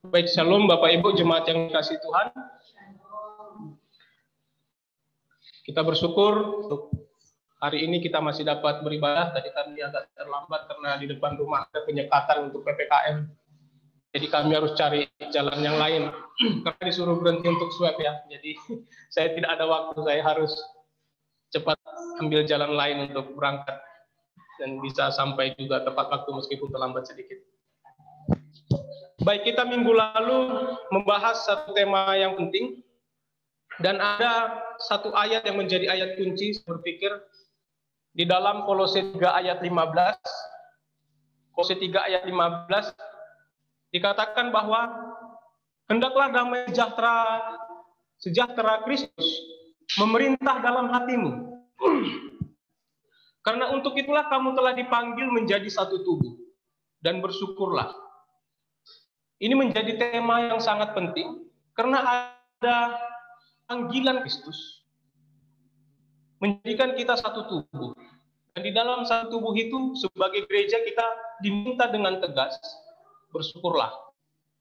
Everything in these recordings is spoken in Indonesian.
Baik, shalom Bapak Ibu jemaat yang dikasihi Tuhan. Kita bersyukur untuk hari ini kita masih dapat beribadah. Tadi kami agak terlambat karena di depan rumah ada penyekatan untuk PPKM. Jadi kami harus cari jalan yang lain. Karena disuruh berhenti untuk swab ya. Jadi saya tidak ada waktu, saya harus cepat ambil jalan lain untuk berangkat. Dan bisa sampai juga tepat waktu meskipun terlambat sedikit. Baik, kita minggu lalu membahas satu tema yang penting. Dan ada satu ayat yang menjadi ayat kunci, saya berpikir, di dalam Kolose 3 ayat 15. Kolose 3 ayat 15 dikatakan bahwa hendaklah damai sejahtera Kristus memerintah dalam hatimu. Karena untuk itulah kamu telah dipanggil menjadi satu tubuh, dan bersyukurlah. Ini menjadi tema yang sangat penting karena ada panggilan Kristus menjadikan kita satu tubuh. Dan di dalam satu tubuh itu sebagai gereja kita diminta dengan tegas bersyukurlah.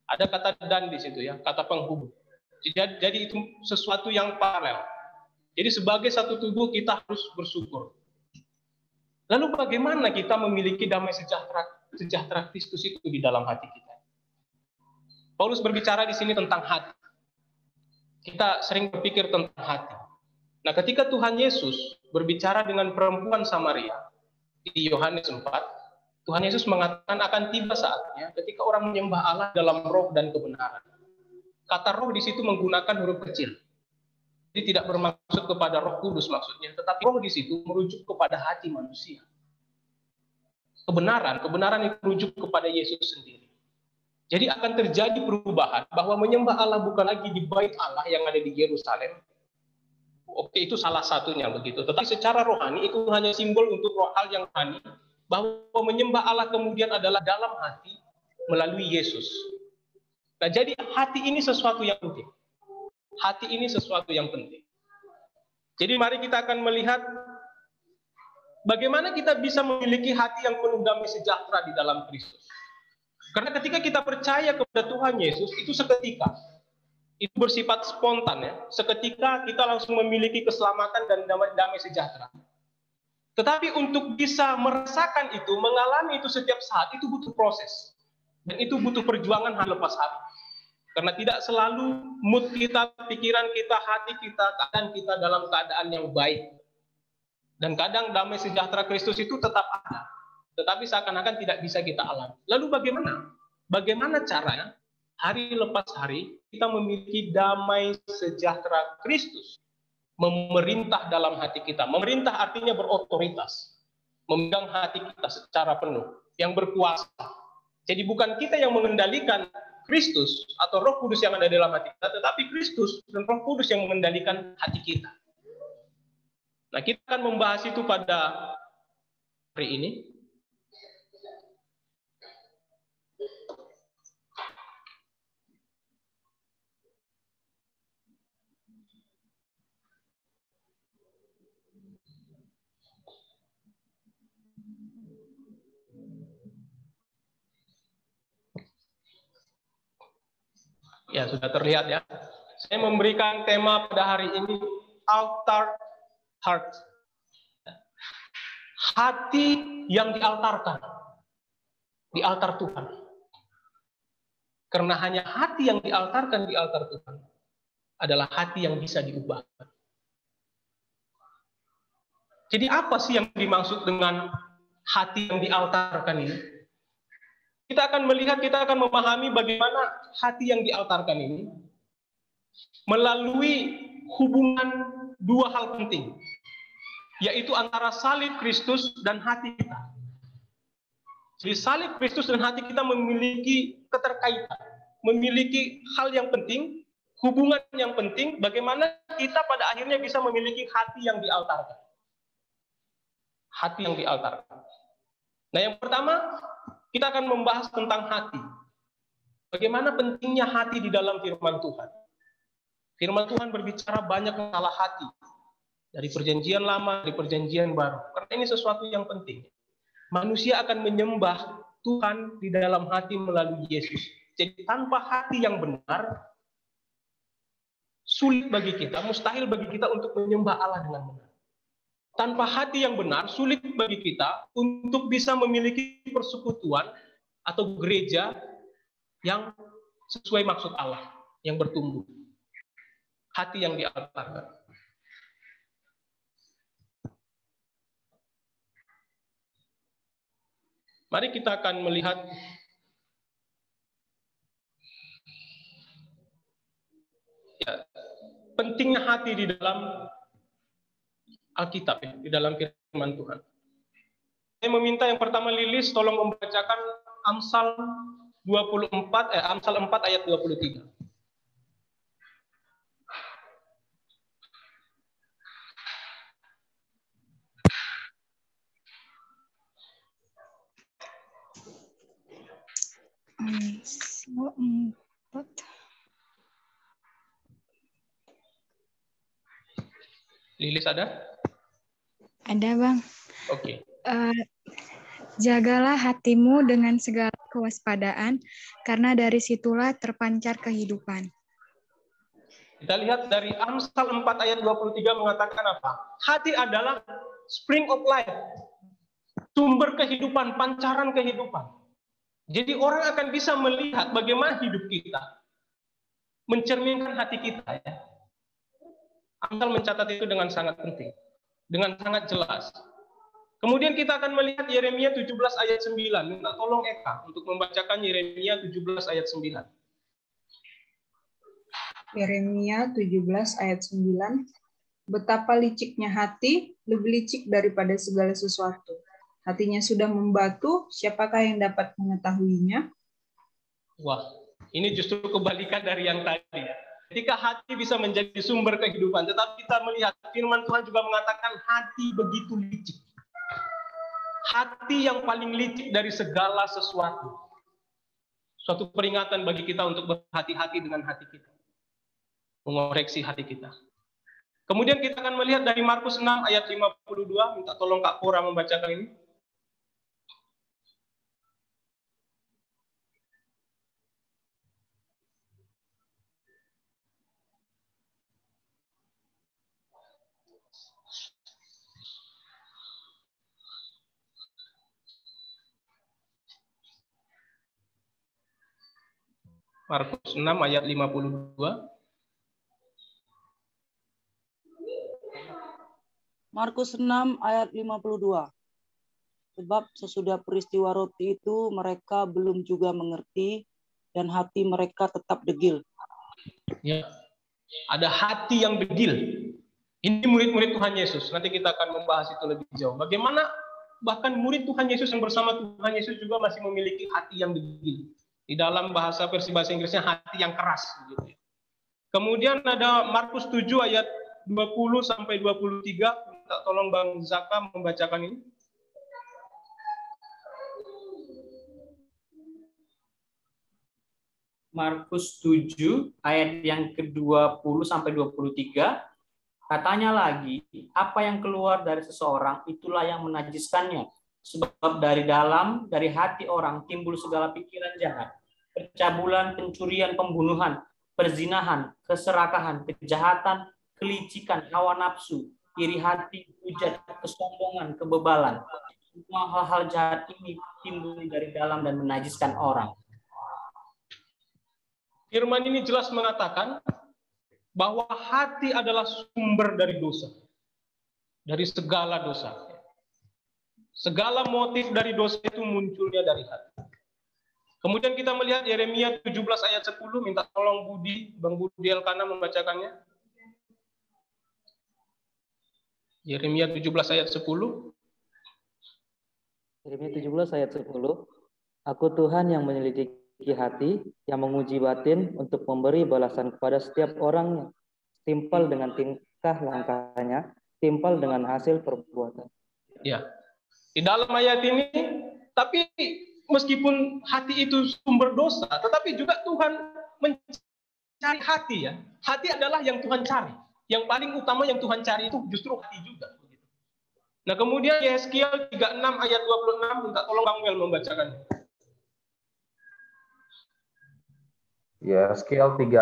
Ada kata dan di situ ya, kata penghubung. Jadi itu sesuatu yang paralel. Jadi sebagai satu tubuh kita harus bersyukur. Lalu bagaimana kita memiliki damai sejahtera Kristus itu di dalam hati kita? Paulus berbicara di sini tentang hati. Kita sering berpikir tentang hati. Nah, ketika Tuhan Yesus berbicara dengan perempuan Samaria di Yohanes 4, Tuhan Yesus mengatakan akan tiba saatnya ketika orang menyembah Allah dalam roh dan kebenaran. Kata roh di situ menggunakan huruf kecil. Jadi tidak bermaksud kepada Roh Kudus maksudnya, tetapi roh di situ merujuk kepada hati manusia. Kebenaran itu merujuk kepada Yesus sendiri. Jadi akan terjadi perubahan bahwa menyembah Allah bukan lagi di bait Allah yang ada di Yerusalem. Oke, itu salah satunya begitu. Tetapi secara rohani itu hanya simbol untuk hal yang rohani, bahwa menyembah Allah kemudian adalah dalam hati melalui Yesus. Nah, jadi hati ini sesuatu yang penting. Hati ini sesuatu yang penting. Jadi mari kita akan melihat bagaimana kita bisa memiliki hati yang penuh damai sejahtera di dalam Kristus. Karena ketika kita percaya kepada Tuhan Yesus, itu seketika. Itu bersifat spontan ya. Seketika kita langsung memiliki keselamatan dan damai sejahtera. Tetapi untuk bisa merasakan itu, mengalami itu setiap saat, itu butuh proses. Dan itu butuh perjuangan hari lepas hari. Karena tidak selalu mood kita, pikiran kita, hati kita, keadaan kita dalam keadaan yang baik. Dan kadang damai sejahtera Kristus itu tetap ada. Tetapi seakan-akan tidak bisa kita alami. Lalu bagaimana? Bagaimana caranya hari lepas hari kita memiliki damai sejahtera Kristus memerintah dalam hati kita. Memerintah artinya berotoritas. Memegang hati kita secara penuh. Yang berkuasa. Jadi bukan kita yang mengendalikan Kristus atau Roh Kudus yang ada dalam hati kita, tetapi Kristus dan Roh Kudus yang mengendalikan hati kita. Nah, kita akan membahas itu pada hari ini. Ya, sudah terlihat ya. Saya memberikan tema pada hari ini, altar heart. Hati yang dialtarkan. Di altar Tuhan. Karena hanya hati yang dialtarkan di altar Tuhan adalah hati yang bisa diubah. Jadi apa sih yang dimaksud dengan hati yang dialtarkan ini? Kita akan melihat, kita akan memahami bagaimana hati yang dialtarkan ini melalui hubungan dua hal penting, yaitu antara salib Kristus dan hati kita. Jadi salib Kristus dan hati kita memiliki keterkaitan, memiliki hal yang penting, hubungan yang penting, bagaimana kita pada akhirnya bisa memiliki hati yang dialtarkan. Hati yang dialtarkan. Nah, yang pertama, kita akan membahas tentang hati. Bagaimana pentingnya hati di dalam firman Tuhan. Firman Tuhan berbicara banyak masalah hati. Dari perjanjian lama, dari perjanjian baru. Karena ini sesuatu yang penting. Manusia akan menyembah Tuhan di dalam hati melalui Yesus. Jadi tanpa hati yang benar, sulit bagi kita, mustahil bagi kita untuk menyembah Allah dengan benar. Tanpa hati yang benar, sulit bagi kita untuk bisa memiliki persekutuan atau gereja yang sesuai maksud Allah, yang bertumbuh. Hati yang dialahkan. Mari kita akan melihat ya, pentingnya hati di dalam Alkitab, ya, di dalam firman Tuhan. Saya meminta yang pertama Lilis tolong membacakan Amsal 4 ayat 23. Lilis ada? Ada, Bang. Oke. Jagalah hatimu dengan segala kewaspadaan, karena dari situlah terpancar kehidupan. Kita lihat dari Amsal 4 ayat 23 mengatakan apa? Hati adalah spring of life. Sumber kehidupan, pancaran kehidupan. Jadi orang akan bisa melihat bagaimana hidup kita mencerminkan hati kita, ya. Amsal mencatat itu dengan sangat penting, dengan sangat jelas. Kemudian kita akan melihat Yeremia 17 ayat 9. Minta tolong Eka untuk membacakan Yeremia 17 ayat 9. Yeremia 17 ayat 9. Betapa liciknya hati, lebih licik daripada segala sesuatu. Hatinya sudah membatu, siapakah yang dapat mengetahuinya? Wah, ini justru kebalikan dari yang tadi. Ketika hati bisa menjadi sumber kehidupan, tetapi kita melihat firman Tuhan juga mengatakan hati begitu licik. Hati yang paling licik dari segala sesuatu. Suatu peringatan bagi kita untuk berhati-hati dengan hati kita. Mengoreksi hati kita. Kemudian kita akan melihat dari Markus 6 ayat 52. Minta tolong Kak Pura membacakan ini. Markus 6 ayat 52. Markus 6 ayat 52. Sebab sesudah peristiwa roti itu mereka belum juga mengerti dan hati mereka tetap degil. Ya. Ada hati yang degil. Ini murid-murid Tuhan Yesus. Nanti kita akan membahas itu lebih jauh. Bagaimana bahkan murid Tuhan Yesus yang bersama Tuhan Yesus juga masih memiliki hati yang degil. Di dalam bahasa versi bahasa Inggrisnya hati yang keras. Gitu. Kemudian ada Markus 7 ayat 20 sampai 23. Minta tolong Bang Zaka membacakan ini. Markus 7 ayat yang ke-20 sampai 23. Katanya lagi, apa yang keluar dari seseorang itulah yang menajiskannya. Sebab dari dalam, dari hati orang timbul segala pikiran jahat, percabulan, pencurian, pembunuhan, perzinahan, keserakahan, kejahatan, kelicikan, hawa nafsu, iri hati, hujat, kesombongan, kebebalan. Semua hal-hal jahat ini timbul dari dalam dan menajiskan orang. Firman ini jelas mengatakan bahwa hati adalah sumber dari dosa. Dari segala dosa. Segala motif dari dosa itu munculnya dari hati. Kemudian kita melihat Yeremia 17 ayat 10. Minta tolong Bang Budi Elkana membacakannya. Yeremia 17 ayat 10. Yeremia 17 ayat 10. Aku Tuhan yang menyelidiki hati, yang menguji batin untuk memberi balasan kepada setiap orang timpal dengan tingkah langkahnya, timpal dengan hasil perbuatan. Ya. Di dalam ayat ini, tapi meskipun hati itu sumber dosa, tetapi juga Tuhan mencari hati, ya. Hati adalah yang Tuhan cari. yang paling utama yang Tuhan cari itu justru hati juga. Nah, kemudian Yeskiel 36 ayat 26, minta tolong Bang Wel membacakannya. Yeskiel 36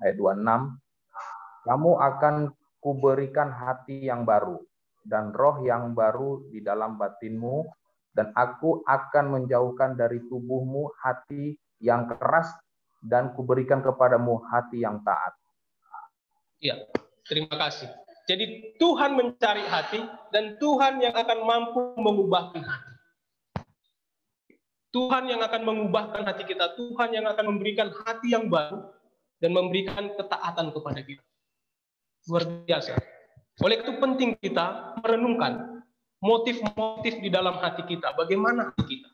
ayat 26, kamu akan kuberikan hati yang baru dan roh yang baru di dalam batinmu, dan aku akan menjauhkan dari tubuhmu hati yang keras dan kuberikan kepadamu hati yang taat. Ya, terima kasih. Jadi Tuhan mencari hati dan Tuhan yang akan mampu mengubahkan hati. Tuhan yang akan mengubahkan hati kita, Tuhan yang akan memberikan hati yang baru dan memberikan ketaatan kepada kita. Luar biasa. Oleh itu penting kita merenungkan motif-motif di dalam hati kita, bagaimana hati kita.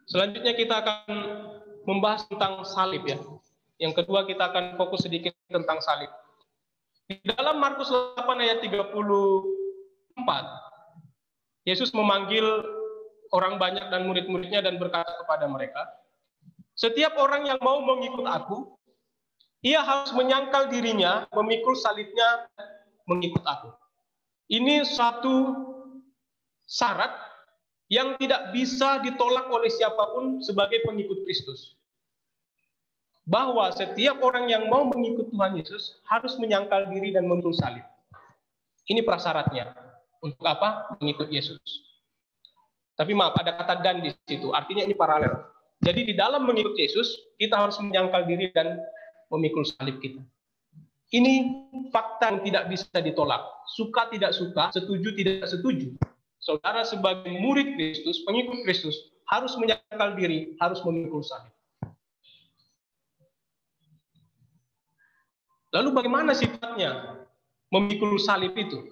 Selanjutnya kita akan membahas tentang salib ya. Yang kedua kita akan fokus sedikit tentang salib. Di dalam Markus 8 ayat 34, Yesus memanggil orang banyak dan murid-muridnya dan berkata kepada mereka, setiap orang yang mau mengikut aku, ia harus menyangkal dirinya, memikul salibnya, mengikut aku. Ini satu syarat yang tidak bisa ditolak oleh siapapun sebagai pengikut Kristus. Bahwa setiap orang yang mau mengikut Tuhan Yesus harus menyangkal diri dan memikul salib. Ini prasyaratnya. Untuk apa? Mengikut Yesus. Tapi maaf, ada kata dan di situ. Artinya ini paralel. Jadi di dalam mengikut Yesus, kita harus menyangkal diri dan memikul salib kita. Ini fakta yang tidak bisa ditolak. Suka tidak suka, setuju tidak setuju. Saudara sebagai murid Kristus, pengikut Kristus, harus menyangkal diri, harus memikul salib. Lalu bagaimana sifatnya memikul salib itu?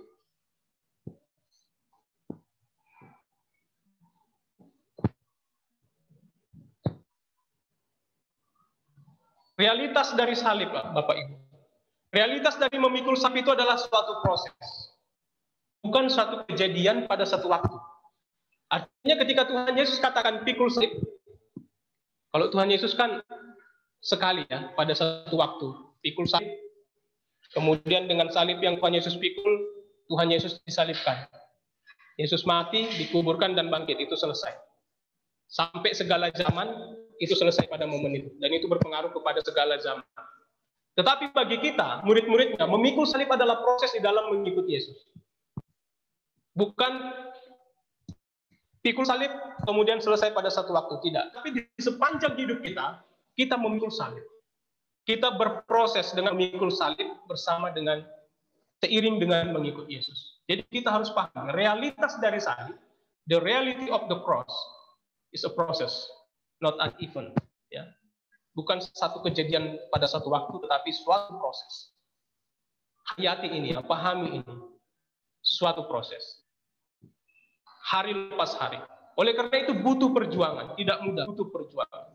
Realitas dari salib, Bapak Ibu. Realitas dari memikul salib itu adalah suatu proses. Bukan suatu kejadian pada satu waktu. Artinya ketika Tuhan Yesus katakan pikul salib, kalau Tuhan Yesus kan sekali ya, pada satu waktu, pikul salib. Kemudian dengan salib yang Tuhan Yesus pikul, Tuhan Yesus disalibkan. Yesus mati, dikuburkan dan bangkit, itu selesai. Sampai segala zaman, itu selesai pada momen itu. Dan itu berpengaruh kepada segala zaman. Tetapi bagi kita, murid-muridnya, memikul salib adalah proses di dalam mengikuti Yesus. Bukan pikul salib, kemudian selesai pada satu waktu. Tidak. Tapi di sepanjang hidup kita, kita memikul salib. Kita berproses dengan memikul salib bersama dengan, seiring dengan mengikut Yesus. Jadi kita harus paham, realitas dari salib, the reality of the cross, is a process, not an event. Ya. Bukan satu kejadian pada satu waktu, tetapi suatu proses. Hayati ini, pahami ini. Suatu proses. Hari lepas hari. Oleh karena itu butuh perjuangan. Tidak mudah, butuh perjuangan.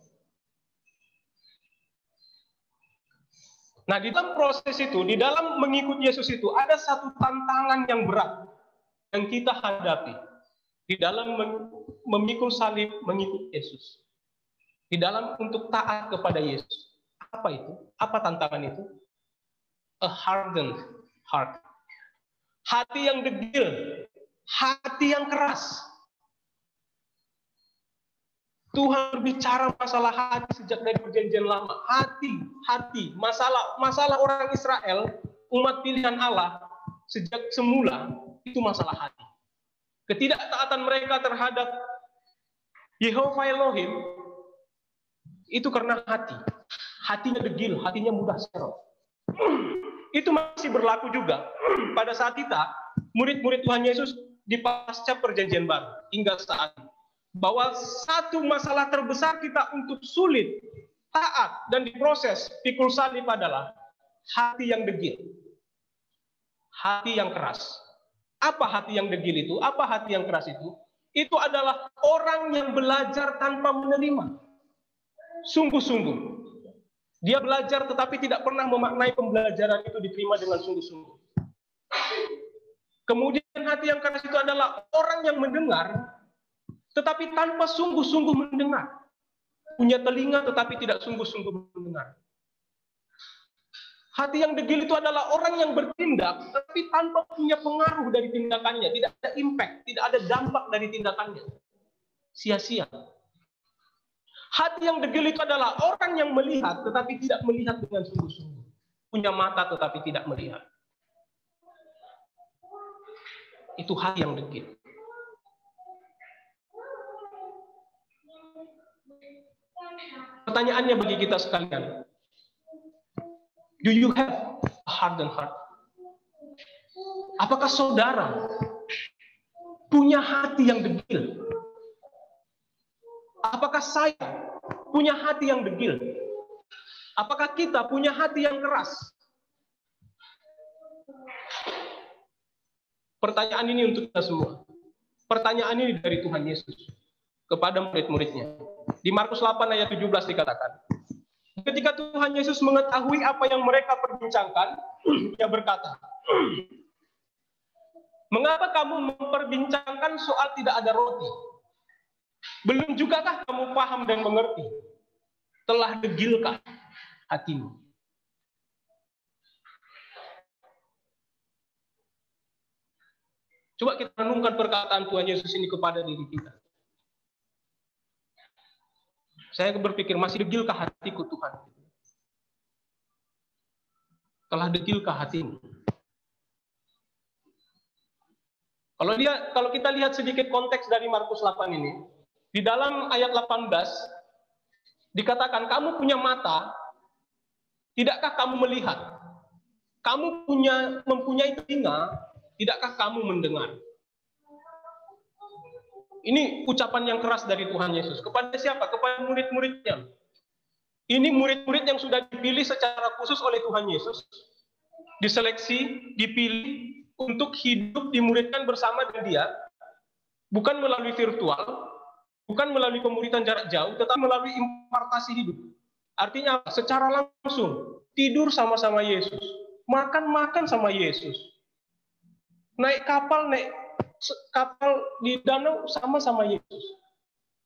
Nah, di dalam proses itu, di dalam mengikut Yesus itu, ada satu tantangan yang berat yang kita hadapi. Di dalam memikul salib, mengikut Yesus. Di dalam untuk taat kepada Yesus. Apa itu? Apa tantangan itu? A hardened heart. Hati yang degil. Hati yang keras. Tuhan berbicara masalah hati sejak dari perjanjian lama. Hati. Masalah orang Israel, umat pilihan Allah, sejak semula, itu masalah hati. Ketidaktaatan mereka terhadap Yehova Elohim, itu karena hati. Hatinya degil, hatinya mudah serot. Itu masih berlaku juga pada saat kita, murid-murid Tuhan Yesus di pasca perjanjian baru, hingga saat ini. Bahwa satu masalah terbesar kita untuk sulit, taat, dan diproses pikul salib adalah hati yang degil. Hati yang keras. Apa hati yang degil itu? Apa hati yang keras itu? Itu adalah orang yang belajar tanpa menerima. Sungguh-sungguh. Dia belajar tetapi tidak pernah memaknai pembelajaran itu diterima dengan sungguh-sungguh. Kemudian hati yang keras itu adalah orang yang mendengar tetapi tanpa sungguh-sungguh mendengar. punya telinga tetapi tidak sungguh-sungguh mendengar. Hati yang degil itu adalah orang yang bertindak tapi tanpa punya pengaruh dari tindakannya, tidak ada impact, tidak ada dampak dari tindakannya. Sia-sia. Hati yang degil itu adalah orang yang melihat tetapi tidak melihat dengan sungguh-sungguh. Punya mata tetapi tidak melihat. Itu hati yang degil. Pertanyaannya bagi kita sekalian, do you have a hardened heart? Apakah saudara punya hati yang degil? Apakah saya punya hati yang degil? Apakah kita punya hati yang keras? Pertanyaan ini untuk kita semua. Pertanyaan ini dari Tuhan Yesus kepada murid-muridnya. Di Markus 8 ayat 17 dikatakan, ketika Tuhan Yesus mengetahui apa yang mereka perbincangkan, Dia berkata, mengapa kamu memperbincangkan soal tidak ada roti? Belum jugakah kamu paham dan mengerti? Telah degilkah hatimu? Coba kita renungkan perkataan Tuhan Yesus ini kepada diri kita. Saya berpikir, masih degilkah hatiku Tuhan? Telah degilkah hatimu? Kalau kita lihat sedikit konteks dari Markus 8 ini, di dalam ayat 18 dikatakan, kamu punya mata, tidakkah kamu melihat? Kamu mempunyai telinga, tidakkah kamu mendengar? Ini ucapan yang keras dari Tuhan Yesus. Kepada siapa? Kepada murid-muridnya. Ini murid-murid yang sudah dipilih secara khusus oleh Tuhan Yesus. Diseleksi, dipilih untuk hidup dimuridkan bersama dengan Dia. Bukan melalui virtual, bukan melalui pemuridan jarak jauh, tetapi melalui impartasi hidup. Artinya secara langsung, tidur sama-sama Yesus. Makan-makan sama Yesus. Naik kapal di danau sama-sama Yesus.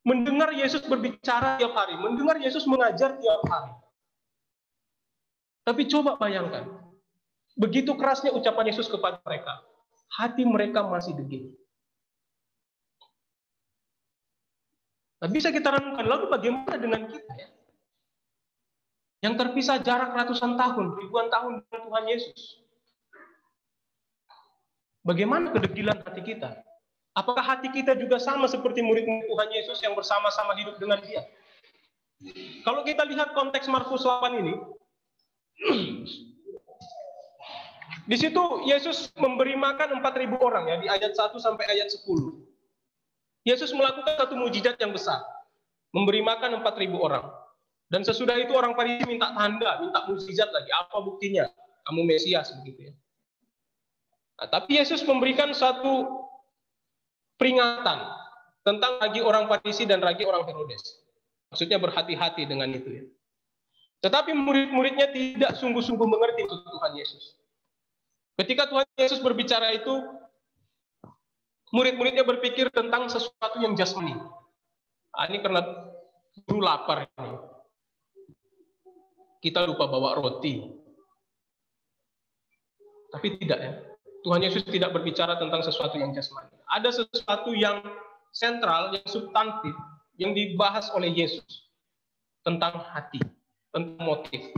Mendengar Yesus berbicara tiap hari, mendengar Yesus mengajar tiap hari. Tapi coba bayangkan, begitu kerasnya ucapan Yesus kepada mereka, hati mereka masih degil. Nah, bisa kita renungkan, lalu bagaimana dengan kita ya? Yang terpisah jarak ratusan tahun, ribuan tahun dengan Tuhan Yesus. Bagaimana kedegilan hati kita? Apakah hati kita juga sama seperti murid-murid Tuhan Yesus yang bersama-sama hidup dengan Dia? Kalau kita lihat konteks Markus 8 ini, di situ Yesus memberi makan 4.000 orang ya, di ayat 1 sampai ayat 10. Yesus melakukan satu mujizat yang besar, memberi makan 4.000 orang. Dan sesudah itu orang Farisi minta tanda, minta mujizat lagi. Apa buktinya? Kamu Mesias begitu ya. Nah, tapi Yesus memberikan satu peringatan tentang ragi orang Farisi dan ragi orang Herodes. Maksudnya berhati-hati dengan itu ya. Tetapi murid-muridnya tidak sungguh-sungguh mengerti untuk Tuhan Yesus. Ketika Tuhan Yesus berbicara itu, murid-muridnya berpikir tentang sesuatu yang jasmani. Nah, ini karena guru lapar ini. Kita lupa bawa roti. Tapi tidak ya. Tuhan Yesus tidak berbicara tentang sesuatu yang jasmani. Ada sesuatu yang sentral, yang substantif, yang dibahas oleh Yesus. Tentang hati, tentang motif.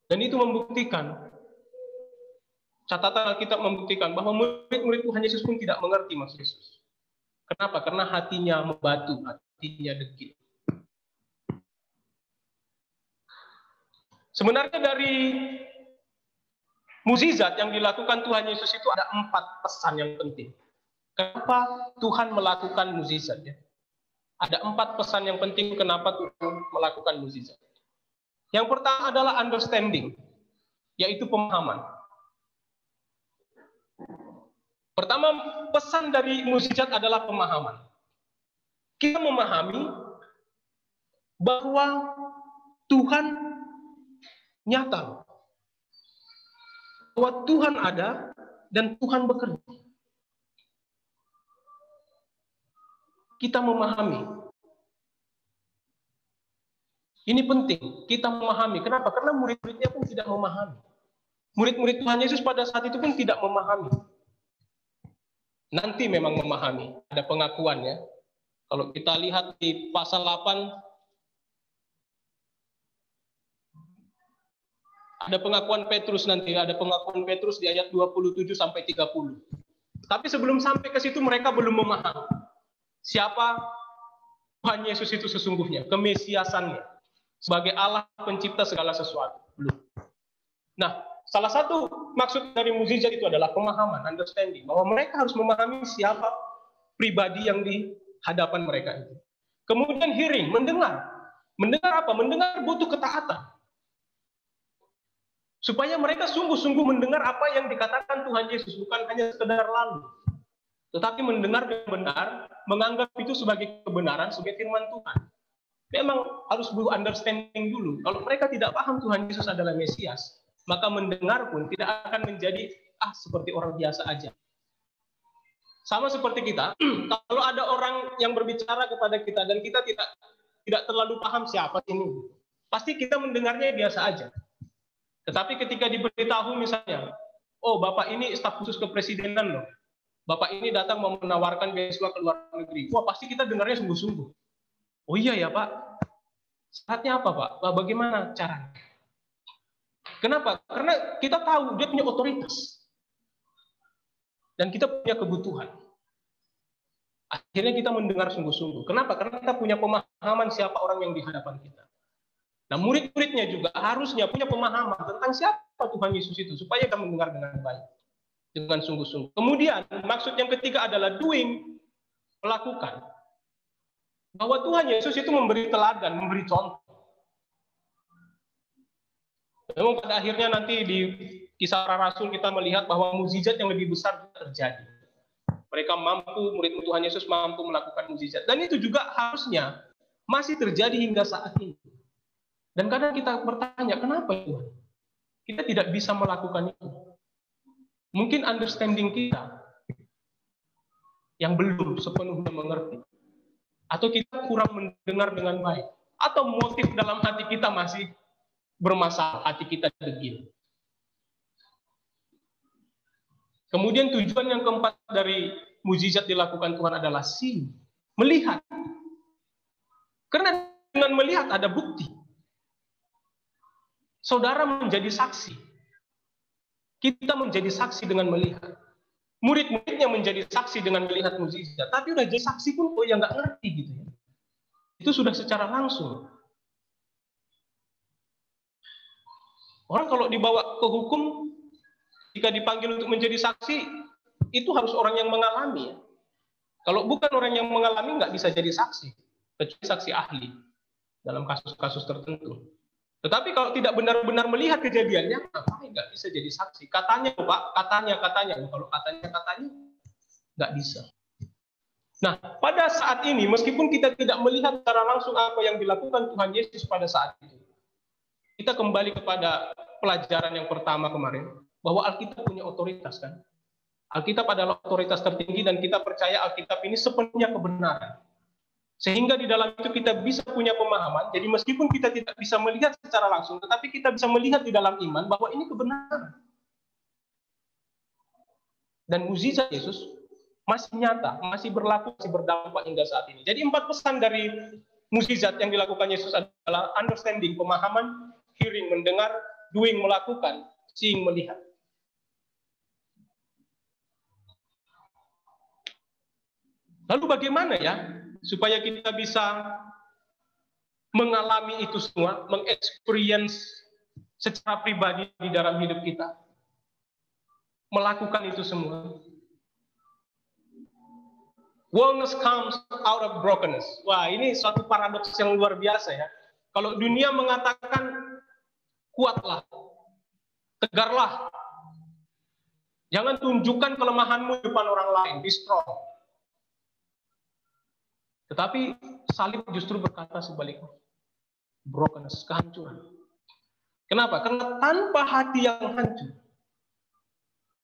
Dan itu membuktikan, catatan Alkitab membuktikan bahwa murid-murid Tuhan Yesus pun tidak mengerti maksud Yesus. Kenapa? Karena hatinya membatu, hatinya degil. Sebenarnya dari mukjizat yang dilakukan Tuhan Yesus itu ada 4 pesan yang penting. Kenapa Tuhan melakukan mukjizat? Ya? Ada 4 pesan yang penting kenapa Tuhan melakukan mukjizat. Yang pertama adalah understanding, yaitu pemahaman. Pertama, pesan dari mukjizat adalah pemahaman. Kita memahami bahwa Tuhan nyata. Bahwa Tuhan ada dan Tuhan bekerja. Kita memahami Ini penting kita memahami. Kenapa? Karena murid-muridnya pun tidak memahami. Murid-murid Tuhan Yesus pada saat itu pun tidak memahami. Nanti memang memahami. Ada pengakuannya. Kalau kita lihat di pasal 8, ada pengakuan Petrus nanti. Ada pengakuan Petrus di ayat 27 sampai 30. Tapi sebelum sampai ke situ mereka belum memahami siapa Tuhan Yesus itu sesungguhnya, kemesiasannya sebagai Allah pencipta segala sesuatu. Belum. Nah, salah satu maksud dari mukjizat itu adalah pemahaman, understanding, bahwa mereka harus memahami siapa pribadi yang di hadapan mereka itu. Kemudian hearing, mendengar. Mendengar apa? Mendengar butuh ketaatan. Supaya mereka sungguh-sungguh mendengar apa yang dikatakan Tuhan Yesus, bukan hanya sekedar lalu. Tetapi mendengar dengan benar, menganggap itu sebagai kebenaran, sebagai firman Tuhan. Memang harus butuh understanding dulu. Kalau mereka tidak paham Tuhan Yesus adalah Mesias, maka mendengar pun tidak akan menjadi seperti orang biasa aja. Sama seperti kita, kalau ada orang yang berbicara kepada kita dan kita tidak terlalu paham siapa ini, pasti kita mendengarnya biasa aja. Tetapi ketika diberitahu misalnya, oh Bapak ini staf khusus kepresidenan loh, Bapak ini datang mau menawarkan beasiswa ke luar negeri, wah pasti kita dengarnya sungguh-sungguh. Oh iya ya Pak, syaratnya apa Pak? Bagaimana caranya? Kenapa? Karena kita tahu dia punya otoritas. Dan kita punya kebutuhan. Akhirnya kita mendengar sungguh-sungguh. Kenapa? Karena kita punya pemahaman siapa orang yang di hadapan kita. Nah, murid-muridnya juga harusnya punya pemahaman tentang siapa Tuhan Yesus itu, supaya kita mendengar dengan baik, dengan sungguh-sungguh. Kemudian, maksud yang ketiga adalah doing, melakukan. Bahwa Tuhan Yesus itu memberi teladan, memberi contoh. Memang pada akhirnya nanti di Kisah Para Rasul kita melihat bahwa mukjizat yang lebih besar terjadi. Mereka mampu, murid Tuhan Yesus mampu melakukan mukjizat. Dan itu juga harusnya masih terjadi hingga saat ini. Dan kadang kita bertanya, kenapa Tuhan? Kita tidak bisa melakukan itu. Mungkin understanding kita yang belum sepenuhnya mengerti. Atau kita kurang mendengar dengan baik. Atau motif dalam hati kita masih bermasalah, hati kita degil. Kemudian tujuan yang keempat dari mukjizat dilakukan Tuhan adalah seeing, melihat. Karena dengan melihat ada bukti. Saudara menjadi saksi. Kita menjadi saksi dengan melihat. Murid-muridnya menjadi saksi dengan melihat mukjizat. Tapi udah jadi saksi pun kok yang nggak ngerti gitu ya. Itu sudah secara langsung. Orang kalau dibawa ke hukum, jika dipanggil untuk menjadi saksi, itu harus orang yang mengalami. Ya. Kalau bukan orang yang mengalami, nggak bisa jadi saksi. Kecuali saksi ahli dalam kasus-kasus tertentu. Tetapi kalau tidak benar-benar melihat kejadiannya, nggak bisa jadi saksi. Katanya, Pak, katanya. Kalau katanya, nggak bisa. Nah, pada saat ini, meskipun kita tidak melihat secara langsung apa yang dilakukan Tuhan Yesus pada saat itu, kita kembali kepada pelajaran yang pertama kemarin, bahwa Alkitab punya otoritas, kan? Alkitab adalah otoritas tertinggi dan kita percaya Alkitab ini sepenuhnya kebenaran. Sehingga di dalam itu kita bisa punya pemahaman, jadi meskipun kita tidak bisa melihat secara langsung, tetapi kita bisa melihat di dalam iman bahwa ini kebenaran. Dan mukjizat Yesus masih nyata, masih berlaku, masih berdampak hingga saat ini. Jadi 4 pesan dari mukjizat yang dilakukan Yesus adalah understanding, pemahaman, hearing, mendengar, doing, melakukan, seeing, melihat. Lalu bagaimana ya supaya kita bisa mengalami itu semua, mengexperience secara pribadi di dalam hidup kita, melakukan itu semua? Wholeness comes out of brokenness. Wah, ini suatu paradoks yang luar biasa ya. Kalau dunia mengatakan kuatlah, tegarlah, jangan tunjukkan kelemahanmu di depan orang lain, be strong. Tetapi salib justru berkata sebaliknya. Brokenness, kehancuran. Kenapa? Karena tanpa hati yang hancur,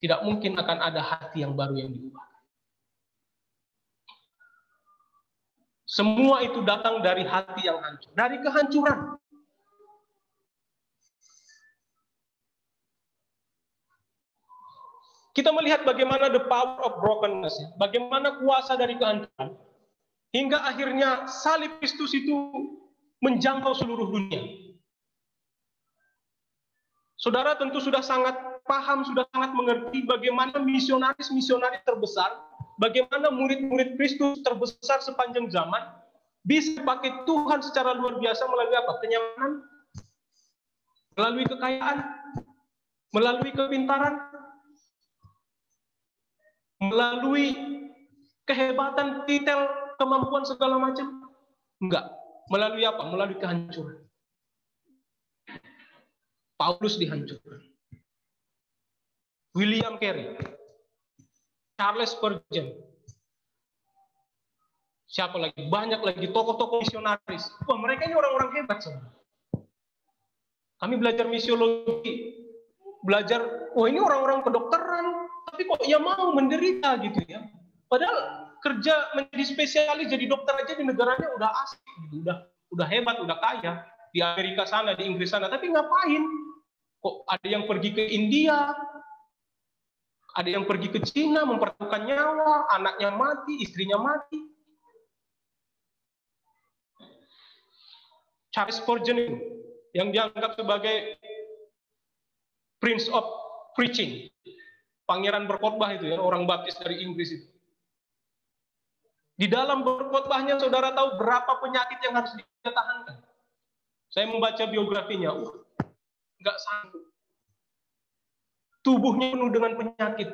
tidak mungkin akan ada hati yang baru yang diubah. Semua itu datang dari hati yang hancur, dari kehancuran. Kita melihat bagaimana the power of brokenness, bagaimana kuasa dari kehancuran, hingga akhirnya salib Kristus itu menjangkau seluruh dunia. Saudara tentu sudah sangat paham, sudah sangat mengerti bagaimana misionaris-misionaris terbesar, bagaimana murid-murid Kristus terbesar sepanjang zaman, bisa dipakai Tuhan secara luar biasa melalui apa? Kenyamanan, melalui kekayaan, melalui kepintaran, melalui kehebatan, detail, kemampuan segala macam. Enggak. Melalui apa? Melalui kehancuran. Paulus dihancurkan. William Carey, Charles Spurgeon, siapa lagi? Banyak lagi tokoh-tokoh misionaris. Wah, mereka ini orang-orang hebat, saudara. Kami belajar misiologi, belajar, wah ini orang-orang kedokteran, tapi kok ya mau menderita gitu ya. Padahal kerja menjadi spesialis, jadi dokter aja di negaranya udah asik, gitu. udah hebat, udah kaya. Di Amerika sana, di Inggris sana, tapi ngapain? Kok ada yang pergi ke India, ada yang pergi ke Cina, mempertaruhkan nyawa, anaknya mati, istrinya mati. Charles Spurgeon itu, yang dianggap sebagai Prince of Preaching, pangeran berkhotbah itu ya, orang baptis dari Inggris itu. Di dalam berkhotbahnya saudara tahu berapa penyakit yang harus dia tahankan. Saya membaca biografinya, nggak sanggup. Tubuhnya penuh dengan penyakit,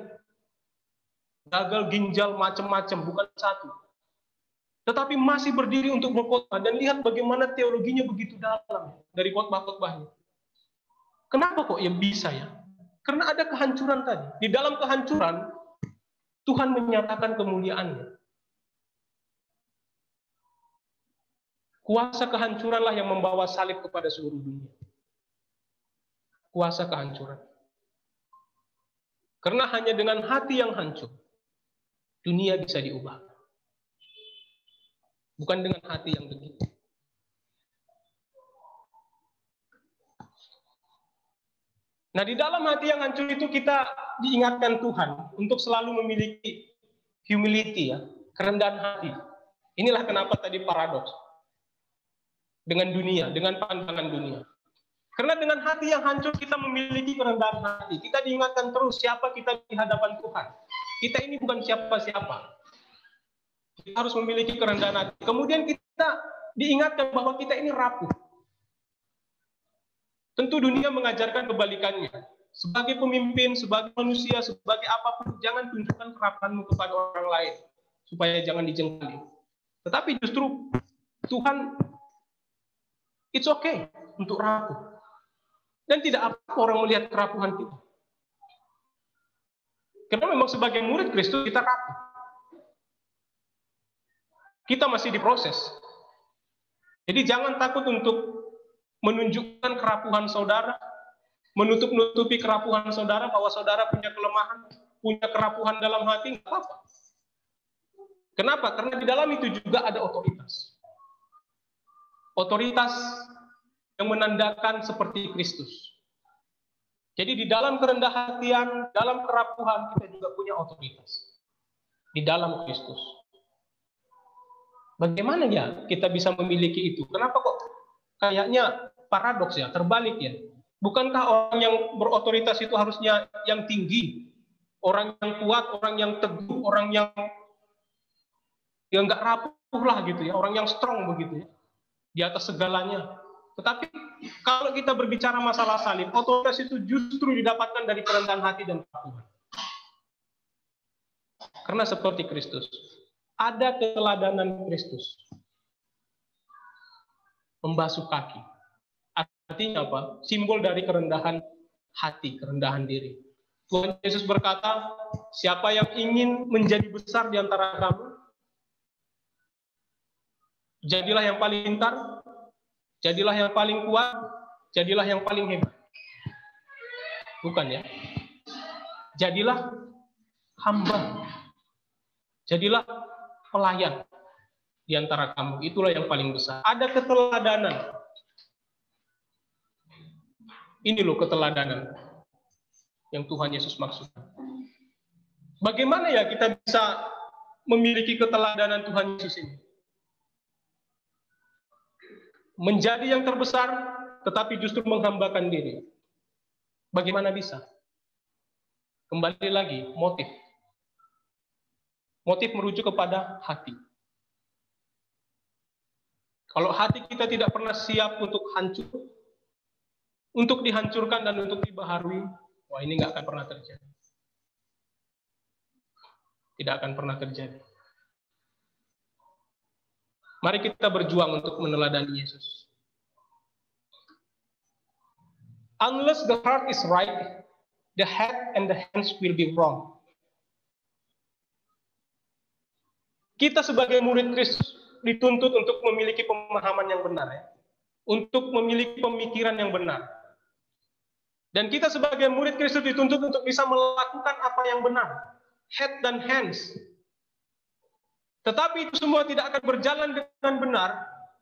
gagal ginjal macam-macam, bukan satu. Tetapi masih berdiri untuk berkhotbah, dan lihat bagaimana teologinya begitu dalam dari khotbah-khotbahnya. Kenapa kok yang bisa ya? Karena ada kehancuran tadi. Di dalam kehancuran, Tuhan menyatakan kemuliaannya. Kuasa kehancuranlah yang membawa salib kepada seluruh dunia. Kuasa kehancuran. Karena hanya dengan hati yang hancur, dunia bisa diubah. Bukan dengan hati yang begitu. Nah, di dalam hati yang hancur itu kita diingatkan Tuhan untuk selalu memiliki humility, ya, kerendahan hati. Inilah kenapa tadi paradoks dengan dunia, dengan pandangan dunia. Karena dengan hati yang hancur kita memiliki kerendahan hati. Kita diingatkan terus siapa kita di hadapan Tuhan. Kita ini bukan siapa-siapa. Kita harus memiliki kerendahan hati. Kemudian kita diingatkan bahwa kita ini rapuh. Tentu dunia mengajarkan kebalikannya. Sebagai pemimpin, sebagai manusia, sebagai apapun, jangan tunjukkan kerapuhanmu kepada orang lain. Supaya jangan dijengkali. Tetapi justru Tuhan, it's okay untuk rapuh. Dan tidak apa orang melihat kerapuhan kita. Karena memang sebagai murid Kristus kita rapuh. Kita masih diproses. Jadi jangan takut untuk menunjukkan kerapuhan saudara, menutup-nutupi kerapuhan saudara, bahwa saudara punya kelemahan, punya kerapuhan dalam hati, nggak apa-apa. Kenapa? Karena di dalam itu juga ada otoritas. Otoritas yang menandakan seperti Kristus. Jadi di dalam kerendah hatian, dalam kerapuhan, kita juga punya otoritas. Di dalam Kristus. Bagaimana ya kita bisa memiliki itu? Kenapa kok kayaknya paradoks ya, terbalik ya? Bukankah orang yang berotoritas itu harusnya yang tinggi? Orang yang kuat, orang yang teguh, orang yang nggak rapuh lah gitu ya, orang yang strong begitu ya, di atas segalanya. Tetapi kalau kita berbicara masalah salib, otoritas itu justru didapatkan dari kerendahan hati dan kerapuhan. Karena seperti Kristus, ada keteladanan Kristus. Membasuh kaki. Artinya apa? Simbol dari kerendahan hati, kerendahan diri. Tuhan Yesus berkata, siapa yang ingin menjadi besar di antara kamu, jadilah yang paling pintar, jadilah yang paling kuat, jadilah yang paling hebat. Bukan ya? Jadilah hamba. Jadilah pelayan di antara kamu. Itulah yang paling besar. Ada keteladanan. Ini loh keteladanan yang Tuhan Yesus maksudkan. Bagaimana ya kita bisa memiliki keteladanan Tuhan Yesus ini? Menjadi yang terbesar, tetapi justru menghambakan diri. Bagaimana bisa? Kembali lagi, motif. Motif merujuk kepada hati. Kalau hati kita tidak pernah siap untuk hancur, untuk dihancurkan dan untuk dibaharui, wah ini nggak akan pernah terjadi. Tidak akan pernah terjadi. Mari kita berjuang untuk meneladani Yesus. Unless the heart is right, the head and the hands will be wrong. Kita sebagai murid Kristus dituntut untuk memiliki pemahaman yang benar, ya. Untuk memiliki pemikiran yang benar. Dan kita sebagai murid Kristus dituntut untuk bisa melakukan apa yang benar, head dan hands. Tetapi itu semua tidak akan berjalan dengan benar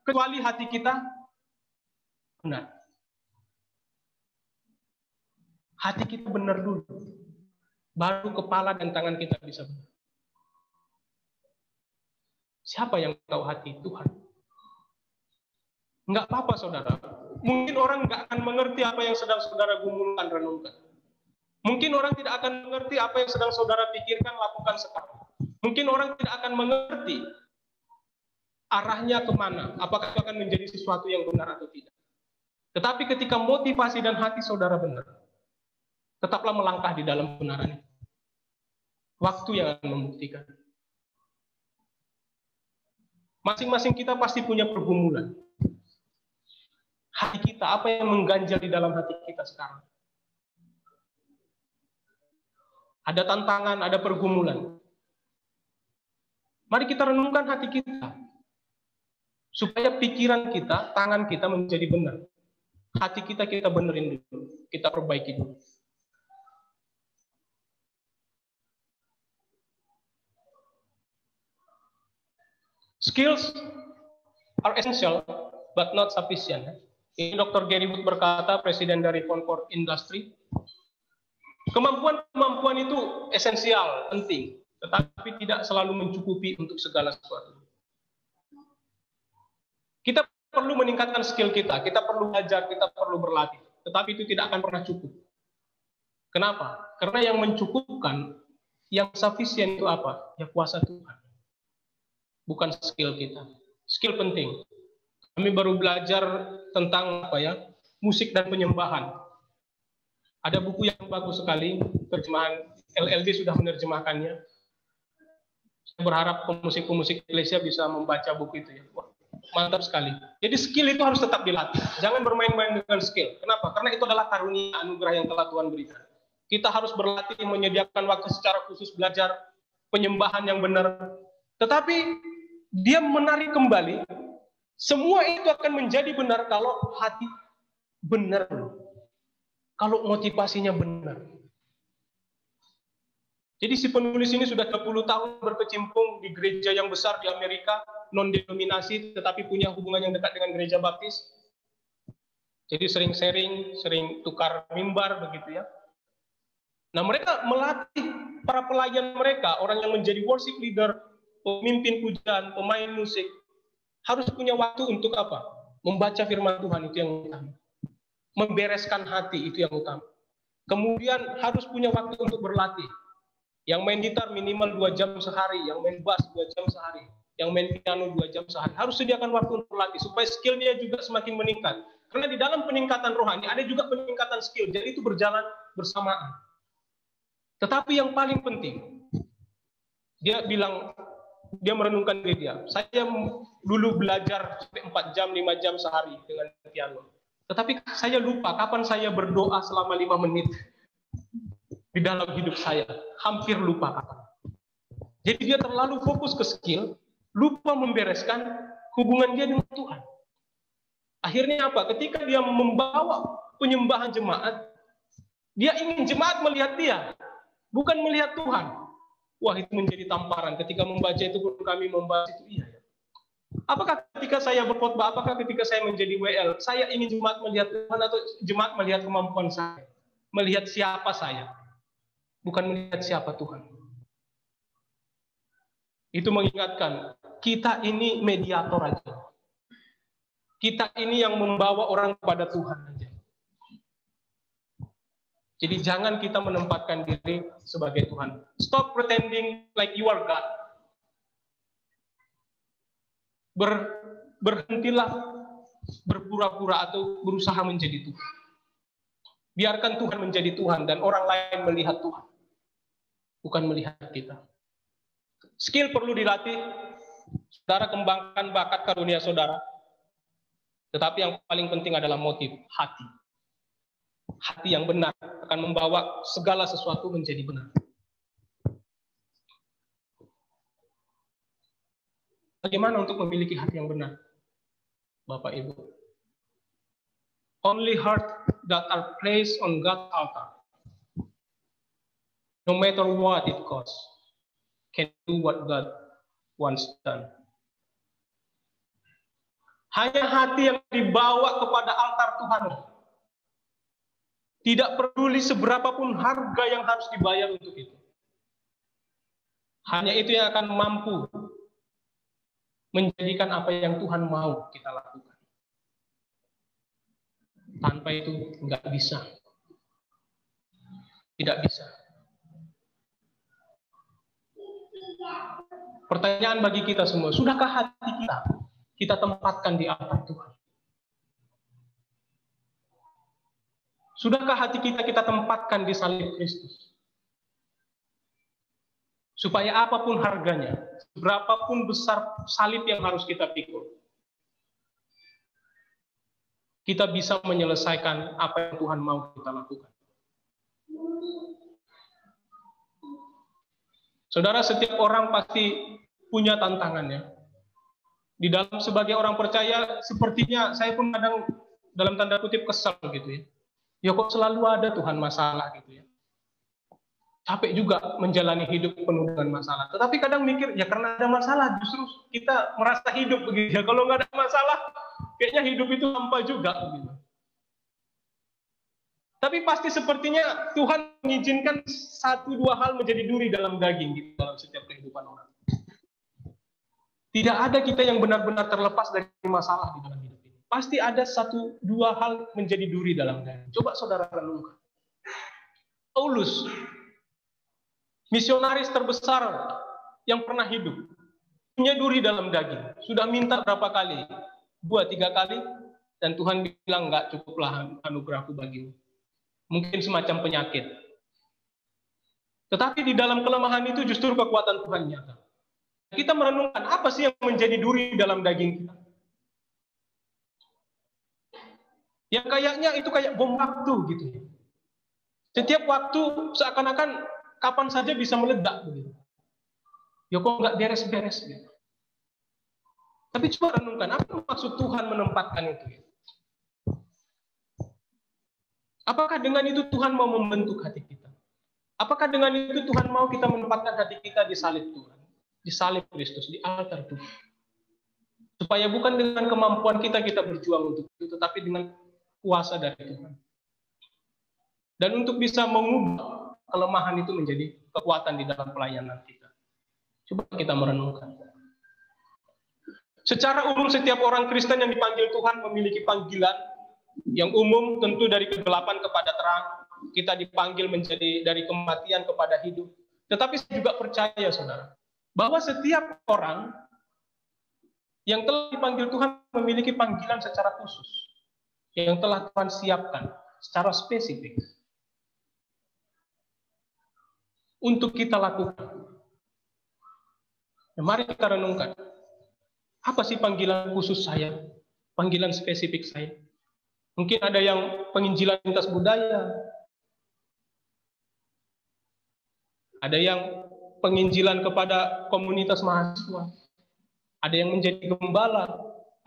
kecuali hati kita benar. Hati kita benar dulu, baru kepala dan tangan kita bisa benar. Siapa yang tahu hati? Tuhan. Enggak apa-apa, saudara. Mungkin orang enggak akan mengerti apa yang sedang saudara gumulkan, renungkan. Mungkin orang tidak akan mengerti apa yang sedang saudara pikirkan, lakukan sekarang. Mungkin orang tidak akan mengerti arahnya kemana, apakah itu akan menjadi sesuatu yang benar atau tidak. Tetapi ketika motivasi dan hati saudara benar, tetaplah melangkah di dalam kebenaran itu. Waktu yang akan membuktikan. Masing-masing kita pasti punya pergumulan. Hati kita, apa yang mengganjal di dalam hati kita sekarang? Ada tantangan, ada pergumulan. Mari kita renungkan hati kita. Supaya pikiran kita, tangan kita menjadi benar. Hati kita benerin dulu. Kita perbaiki dulu. Skills are essential, but not sufficient. Ini Dr. Gary Wood berkata, presiden dari Concord Industry. Kemampuan-kemampuan itu esensial, penting, tetapi tidak selalu mencukupi untuk segala sesuatu. Kita perlu meningkatkan skill kita perlu belajar, kita perlu berlatih, tetapi itu tidak akan pernah cukup. Kenapa? Karena yang mencukupkan, yang sufficient itu apa? Ya kuasa Tuhan. Bukan skill kita. Skill penting. Kami baru belajar tentang musik dan penyembahan. Ada buku yang bagus sekali, terjemahan LLD sudah menerjemahkannya. Saya berharap pemusik-pemusik Indonesia bisa membaca buku itu, ya. Wah, mantap sekali. Jadi skill itu harus tetap dilatih. Jangan bermain-main dengan skill. Kenapa? Karena itu adalah karunia anugerah yang telah Tuhan berikan. Kita harus berlatih, menyediakan waktu secara khusus belajar penyembahan yang benar. Tetapi dia menarik kembali, semua itu akan menjadi benar kalau hati benar, kalau motivasinya benar. Jadi si penulis ini sudah 20 tahun berkecimpung di gereja yang besar di Amerika, non-denominasi, tetapi punya hubungan yang dekat dengan gereja baptis. Jadi sering sharing, sering tukar mimbar, begitu ya. Nah, mereka melatih para pelayan mereka, orang yang menjadi worship leader, pemimpin pujian, pemain musik, harus punya waktu untuk apa? Membaca firman Tuhan, itu yang utama. Membereskan hati, itu yang utama. Kemudian harus punya waktu untuk berlatih. Yang main gitar minimal 2 jam sehari, yang main bass 2 jam sehari, yang main piano 2 jam sehari. Harus sediakan waktu untuk berlatih, supaya skillnya juga semakin meningkat. Karena di dalam peningkatan rohani, ada juga peningkatan skill, jadi itu berjalan bersamaan. Tetapi yang paling penting, dia bilang, dia merenungkan diri dia. Saya dulu belajar sampai 4 jam, 5 jam sehari dengan piano. Tetapi saya lupa kapan saya berdoa selama 5 menit di dalam hidup saya. Hampir lupa kapan. Jadi dia terlalu fokus ke skill, lupa membereskan hubungan dia dengan Tuhan. Akhirnya apa? Ketika dia membawa penyembahan jemaat, dia ingin jemaat melihat dia, bukan melihat Tuhan. Wah, itu menjadi tamparan. Ketika membaca itu, kami membahas itu, iya. Apakah ketika saya berkhotbah, apakah ketika saya menjadi WL, saya ingin jemaat melihat Tuhan atau jemaat melihat kemampuan saya? Melihat siapa saya? Bukan melihat siapa Tuhan. Itu mengingatkan, kita ini mediator aja. Kita ini yang membawa orang kepada Tuhan aja. Jadi jangan kita menempatkan diri sebagai Tuhan. Stop pretending like you are God. Berhentilah berpura-pura atau berusaha menjadi Tuhan. Biarkan Tuhan menjadi Tuhan dan orang lain melihat Tuhan. Bukan melihat kita. Skill perlu dilatih. Saudara kembangkan bakat karunia saudara. Tetapi yang paling penting adalah motif, hati. Hati yang benar akan membawa segala sesuatu menjadi benar. Bagaimana untuk memiliki hati yang benar? Bapak Ibu. Only heart that are placed on God's altar, no matter what it costs, can do what God wants done. Hanya hati yang dibawa kepada altar Tuhan. Tidak peduli seberapapun harga yang harus dibayar untuk itu. Hanya itu yang akan mampu menjadikan apa yang Tuhan mau kita lakukan. Tanpa itu nggak bisa. Tidak bisa. Pertanyaan bagi kita semua, sudahkah hati kita tempatkan di altar Tuhan? Sudahkah hati kita tempatkan di salib Kristus? Supaya apapun harganya, berapapun besar salib yang harus kita pikul, kita bisa menyelesaikan apa yang Tuhan mau kita lakukan. Saudara, setiap orang pasti punya tantangannya. Di dalam sebagai orang percaya, sepertinya saya pun kadang dalam tanda kutip kesal gitu ya. Ya kok selalu ada Tuhan masalah gitu ya. Capek juga menjalani hidup penuh dengan masalah. Tetapi kadang mikir, ya karena ada masalah justru kita merasa hidup begitu ya. Kalau nggak ada masalah, kayaknya hidup itu hampa juga gitu. Tapi pasti sepertinya Tuhan mengizinkan 1-2 hal menjadi duri dalam daging gitu, dalam setiap kehidupan orang. Tidak ada kita yang benar-benar terlepas dari masalah di dalam hidup ini. Pasti ada 1-2 hal menjadi duri dalam daging. Coba saudara renungkan. Paulus, misionaris terbesar yang pernah hidup, punya duri dalam daging. Sudah minta berapa kali? 2-3 kali. Dan Tuhan bilang, enggak cukuplah anugerahku bagimu. Mungkin semacam penyakit. Tetapi di dalam kelemahan itu justru kekuatan Tuhan nyata. Kita merenungkan apa sih yang menjadi duri dalam daging kita? Yang kayaknya itu kayak bom waktu gitu. Setiap waktu seakan-akan kapan saja bisa meledak begitu. Ya kok nggak beres-beres gitu. Tapi coba renungkan, apa maksud Tuhan menempatkan itu? Apakah dengan itu Tuhan mau membentuk hati kita? Apakah dengan itu Tuhan mau kita menempatkan hati kita di salib Tuhan? Di salib Kristus, di altar Tuhan. Supaya bukan dengan kemampuan kita berjuang untuk itu, tetapi dengan kuasa dari Tuhan. Dan untuk bisa mengubah kelemahan itu menjadi kekuatan di dalam pelayanan kita. Coba kita merenungkan. Secara umum setiap orang Kristen yang dipanggil Tuhan memiliki panggilan yang umum, tentu dari kegelapan kepada terang. Kita dipanggil menjadi dari kematian kepada hidup. Tetapi saya juga percaya, saudara, bahwa setiap orang yang telah dipanggil Tuhan memiliki panggilan secara khusus, yang telah Tuhan siapkan secara spesifik untuk kita lakukan. Nah, mari kita renungkan, apa sih panggilan khusus saya, panggilan spesifik saya? Mungkin ada yang penginjilan lintas budaya, ada yang penginjilan kepada komunitas mahasiswa, ada yang menjadi gembala,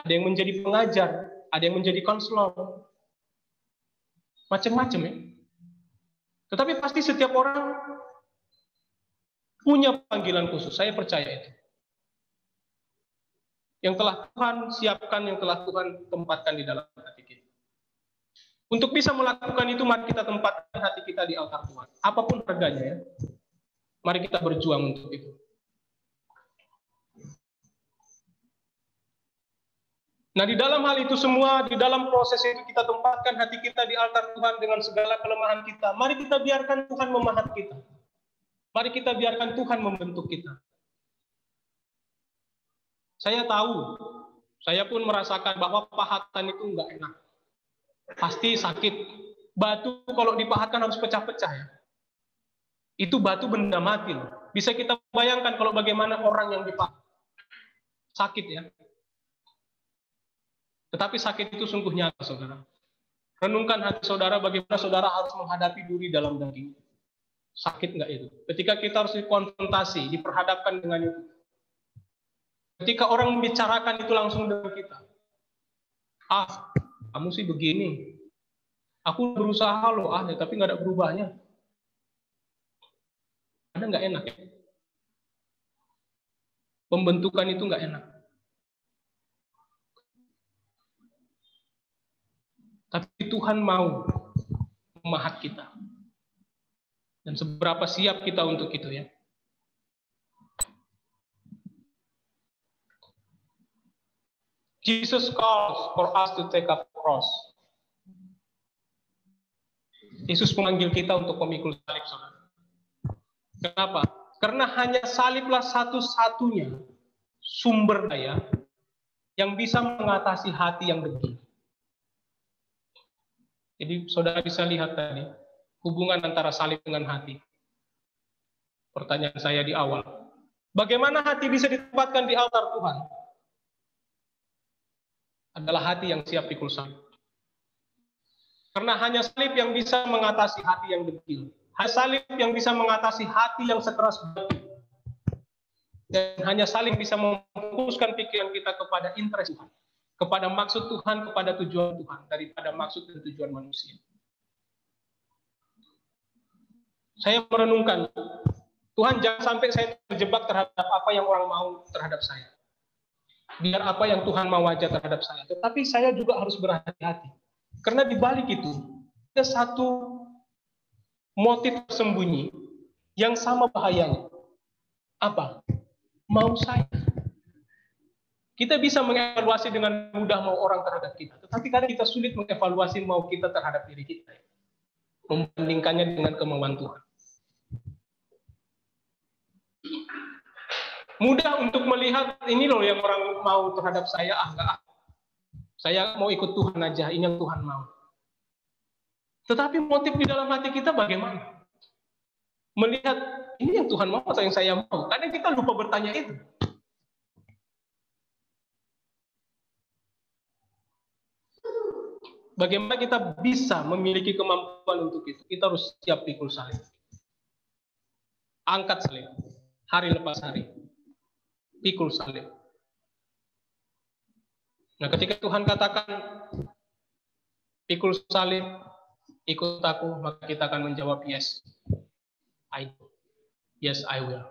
ada yang menjadi pengajar, ada yang menjadi konselor, macam-macam ya. Tetapi pasti setiap orang punya panggilan khusus, saya percaya itu. Yang telah Tuhan siapkan, yang telah Tuhan tempatkan di dalam hati kita. Untuk bisa melakukan itu, mari kita tempatkan hati kita di altar Tuhan. Apapun harganya ya. Mari kita berjuang untuk itu. Nah, di dalam hal itu semua, di dalam proses itu kita tempatkan hati kita di altar Tuhan dengan segala kelemahan kita. Mari kita biarkan Tuhan memahat kita. Mari kita biarkan Tuhan membentuk kita. Saya tahu, saya pun merasakan bahwa pahatan itu enggak enak. Pasti sakit. Batu kalau dipahatkan harus pecah-pecah ya. Itu batu benda mati loh. Bisa kita bayangkan kalau bagaimana orang yang dipahat. Sakit ya. Tetapi sakit itu sungguh nyata, saudara. Renungkan hati saudara bagaimana saudara harus menghadapi duri dalam daging. Sakit nggak itu? Ketika kita harus dikonfrontasi, diperhadapkan dengan itu. Ketika orang membicarakan itu langsung dengan kita. Ah, kamu sih begini. Aku berusaha loh, tapi nggak ada berubahnya. Ada nggak enak ya? Pembentukan itu nggak enak. Tapi Tuhan mau memahat kita. Dan seberapa siap kita untuk itu ya. Jesus calls for us to take up cross. Yesus memanggil kita untuk memikul salib, saudara. Kenapa? Karena hanya saliblah satu-satunya sumber daya yang bisa mengatasi hati yang degil. Jadi saudara bisa lihat tadi hubungan antara salib dengan hati. Pertanyaan saya di awal, bagaimana hati bisa ditempatkan di altar Tuhan? Adalah hati yang siap pikul salib. Karena hanya salib yang bisa mengatasi hati yang degil. Hanya salib yang bisa mengatasi hati yang sekeras batu. Dan hanya salib bisa memfokuskan pikiran kita kepada interest Tuhan. Kepada maksud Tuhan, kepada tujuan Tuhan, daripada maksud dan tujuan manusia. Saya merenungkan, Tuhan jangan sampai saya terjebak terhadap apa yang orang mau terhadap saya. Biar apa yang Tuhan mau aja terhadap saya. Tetapi saya juga harus berhati-hati. Karena di balik itu, ada satu motif tersembunyi yang sama bahayanya. Apa? Mau saya. Kita bisa mengevaluasi dengan mudah mau orang terhadap kita, tetapi kadang kita sulit mengevaluasi mau kita terhadap diri kita. Membandingkannya dengan kemauan Tuhan. Mudah untuk melihat ini loh yang orang mau terhadap saya, enggak. Saya mau ikut Tuhan aja, ini yang Tuhan mau. Tetapi motif di dalam hati kita bagaimana? Melihat ini yang Tuhan mau atau yang saya mau? Kadang kita lupa bertanya itu. Bagaimana kita bisa memiliki kemampuan untuk itu? Kita harus siap pikul salib. Angkat salib. Hari lepas hari. Pikul salib. Nah, ketika Tuhan katakan pikul salib, ikut aku, maka kita akan menjawab yes. Yes, I will.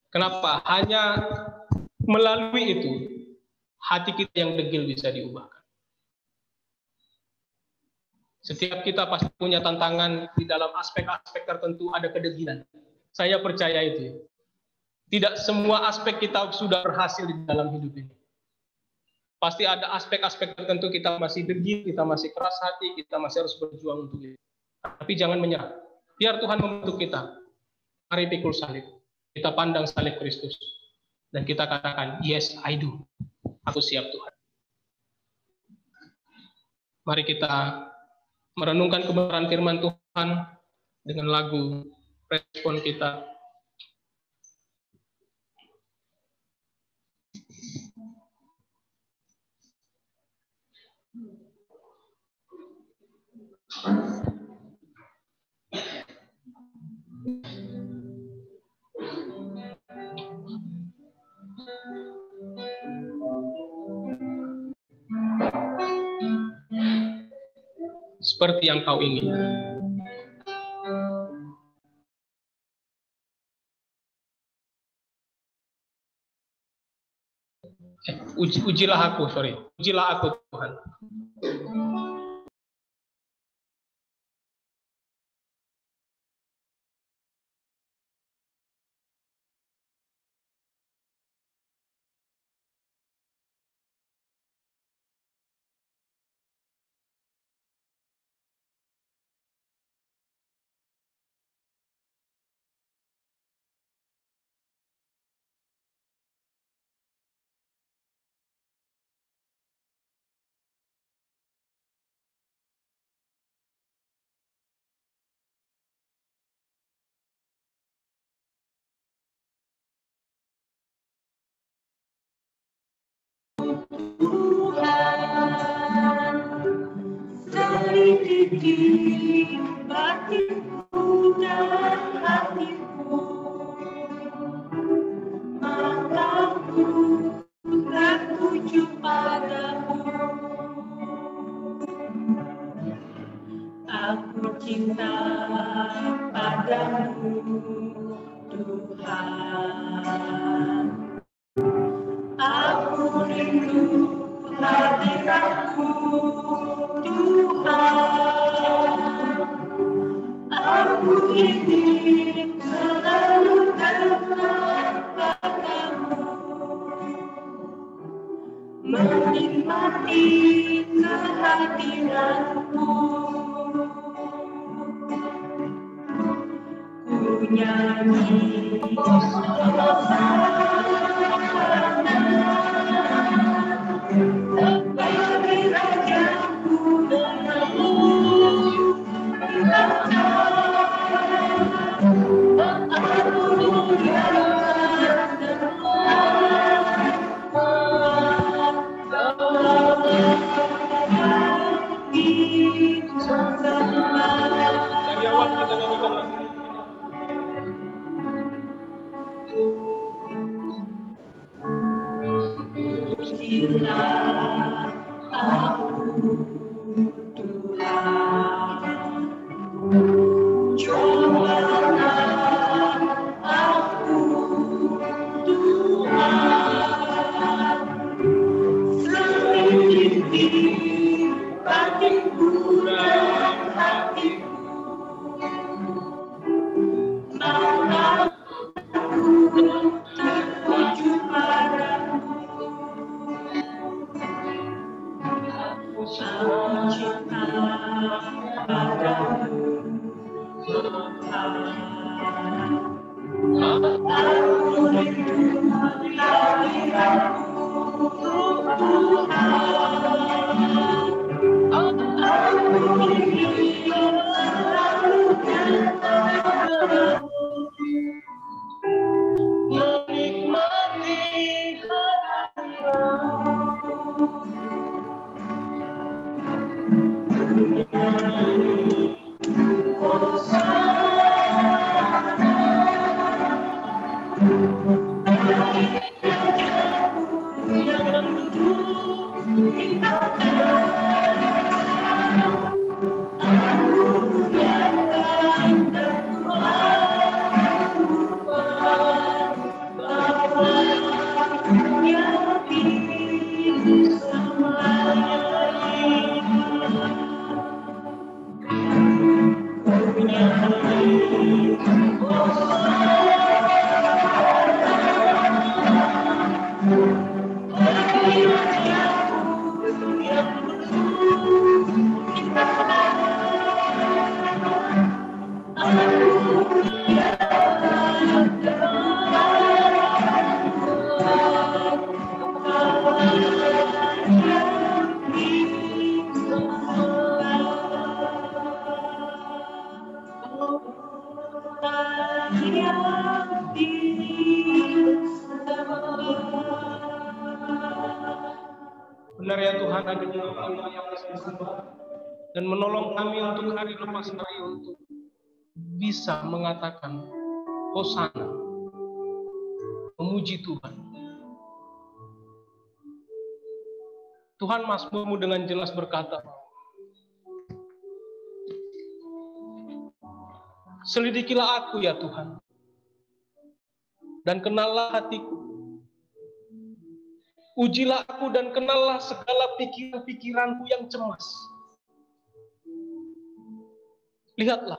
Kenapa? Hanya melalui itu hati kita yang degil bisa diubahkan. Setiap kita pasti punya tantangan di dalam aspek-aspek tertentu, ada kedegilan. Saya percaya itu. Tidak semua aspek kita sudah berhasil di dalam hidup ini. Pasti ada aspek-aspek tertentu kita masih degil, kita masih keras hati, kita masih harus berjuang untuk itu. Tapi jangan menyerah. Biar Tuhan membentuk kita. Mari pikul salib. Kita pandang salib Kristus. Dan kita katakan, yes, I do. Aku siap Tuhan. Mari kita merenungkan kebenaran firman Tuhan dengan lagu respon kita. Seperti yang kau ingin. Ujilah aku, ujilah aku Tuhan. selidiki batinku dan hatiku, mataku tertuju padamu. Aku cinta padamu, Tuhan. Aku rindu hadiratmu, Tuhan. Aku ingin selalu dekat padamu, menikmati kehadiranmu. Ku nyanyi bagi Rajaku denganmu, aku muliakan Dari awal kita nyanyikan lagi. Pujilah aku, Tuhan. Cobalah aku, Tuhan. Selidiki batinku dan hatiku, mataku tertuju padamu. Aku cinta padamu, Tuhan. Aku rindu hadiratmu, Tuhan. Aku ingin selalu dekat padamu, menikmati Benar ya Tuhan, hanya Allah yang bisa berubah dan menolong kami untuk hari lepas hari untuk bisa mengatakan Hosana, memuji Tuhan. Tuhan Mazmurmu dengan jelas berkata, selidikilah aku ya Tuhan, dan kenallah hatiku. Ujilah aku dan kenallah segala pikiran-pikiranku yang cemas. Lihatlah,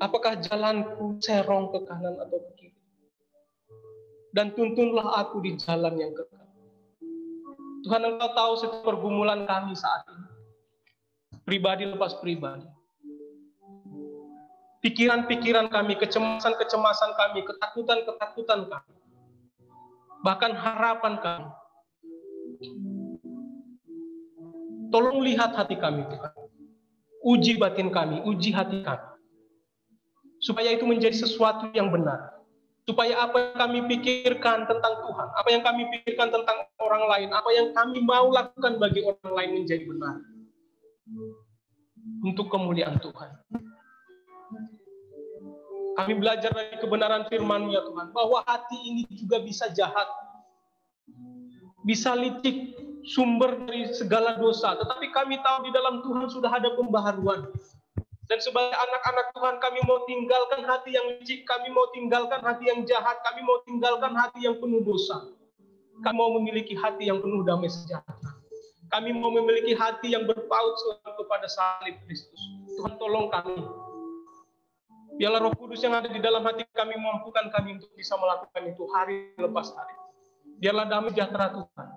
apakah jalanku serong ke kanan atau ke kiri. Dan tuntunlah aku di jalan yang kekal. Tuhan, Engkau tahu setiap pergumulan kami saat ini. Pribadi lepas pribadi. Pikiran-pikiran kami, kecemasan-kecemasan kami, ketakutan-ketakutan kami. Bahkan harapan kami. Tolong lihat hati kami, Tuhan. Uji batin kami, uji hati kami. Supaya itu menjadi sesuatu yang benar. Supaya apa yang kami pikirkan tentang Tuhan, apa yang kami pikirkan tentang orang lain, apa yang kami mau lakukan bagi orang lain menjadi benar. untuk kemuliaan Tuhan. Kami belajar dari kebenaran firman-Mu ya Tuhan, bahwa hati ini juga bisa jahat, bisa licik, sumber dari segala dosa. Tetapi kami tahu di dalam Tuhan sudah ada pembaharuan. Dan sebagai anak-anak Tuhan, kami mau tinggalkan hati yang licik, kami mau tinggalkan hati yang jahat, kami mau tinggalkan hati yang penuh dosa. Kami mau memiliki hati yang penuh damai sejahtera. Kami mau memiliki hati yang berpaut selalu kepada salib Kristus. Tuhan, tolong kami. Biarlah Roh Kudus yang ada di dalam hati kami mampukan kami untuk bisa melakukan itu hari lepas hari. Biarlah damai sejahtera Tuhan,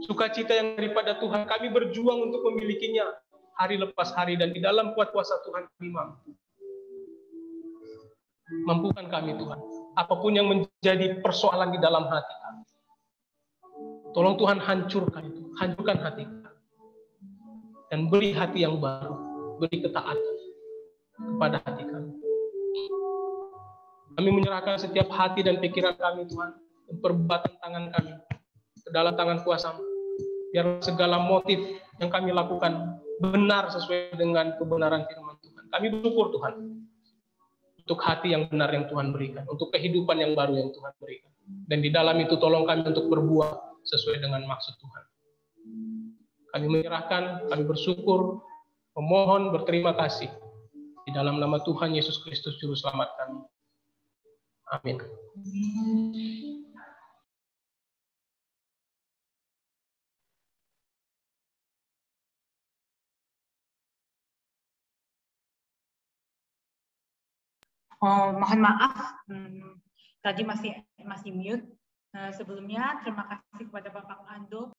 sukacita yang daripada Tuhan, kami berjuang untuk memilikinya hari lepas hari, dan di dalam kuat kuasa Tuhan kami mampu. Mampukan kami Tuhan, apapun yang menjadi persoalan di dalam hati kami. Tolong Tuhan hancurkan itu, hancurkan hati kami. Dan beri hati yang baru, beri ketaatan kepada hati kami. Kami menyerahkan setiap hati dan pikiran kami Tuhan, dan perbuatan tangan kami ke dalam tangan kuasa-Mu. Biar segala motif yang kami lakukan benar sesuai dengan kebenaran firman Tuhan. Kami bersyukur Tuhan untuk hati yang benar yang Tuhan berikan, untuk kehidupan yang baru yang Tuhan berikan. Dan di dalam itu tolong kami untuk berbuat sesuai dengan maksud Tuhan. Kami menyerahkan, kami bersyukur, memohon, berterima kasih. Di dalam nama Tuhan Yesus Kristus Juru Selamat kami. Amin. Oh, mohon maaf, tadi masih mute. Sebelumnya terima kasih kepada Bapak Ando